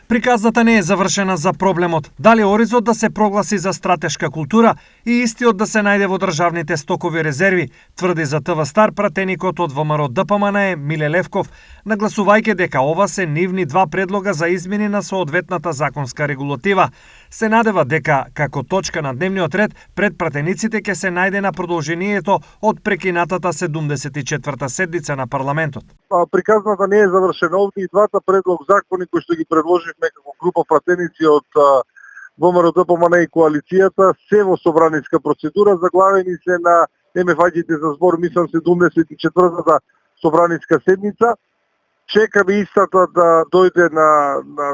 Приказната не е завршена за проблемот дали оризот да се прогласи за стратешка култура и истиот да се најде во државните стокови резерви, тврди за ТВ Стар пратеникот од ВМРО ДПМН Миле Левков, нагласувајќи дека ова се нивни два предлога за измени на соодветната законска регулатива. Се надева дека како точка на дневниот ред пред пратениците ќе се најде на продолжението од прекинатата 74-та седница на парламентот. Приказната не е завршена овде и двата предлог закони кои што ги предложивме како група пратеници од ВМРО ДПМН и коалицијата се во собраниска процедура, заглавени се на МФ-ите за збор, мислам 74-та собраниска седница. Чекаме истата да дојде на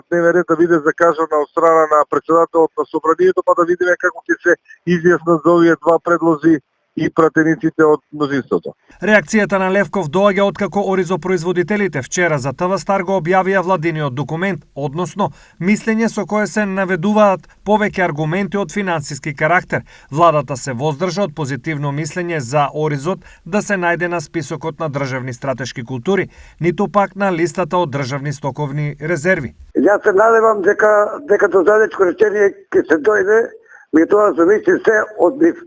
дневен ред, да биде закажана од страна на претседателот на собранието, па да видиме како ќе се изјаснат за овие два предлози и пратениците од мнозинството. Реакцијата на Левков доаѓа откако оризопроизводителите вчера за ТВ Стар го објавија владиниот документ, односно мислење со кое се наведуваат повеќе аргументи од финансиски карактер. Владата се воздржа од позитивно мислење за оризот да се најде на списокот на државни стратешки култури, ниту пак на листата од државни стоковни резерви. Јас се надевам дека до задечко речение ќе се дојде, ми тоа зависи се од нив.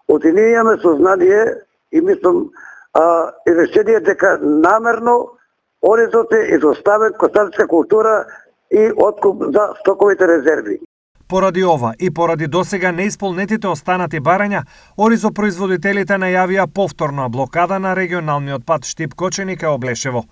Од и ние имаме сознание и мислам и решение дека намерно оризот е изоставен костатска култура и откуп за стоковите резерви. Поради ова и поради досега неисполнетите останати барања, оризопроизводителите најавија повторна блокада на регионалниот пат Штип-Кочени кај Облешево.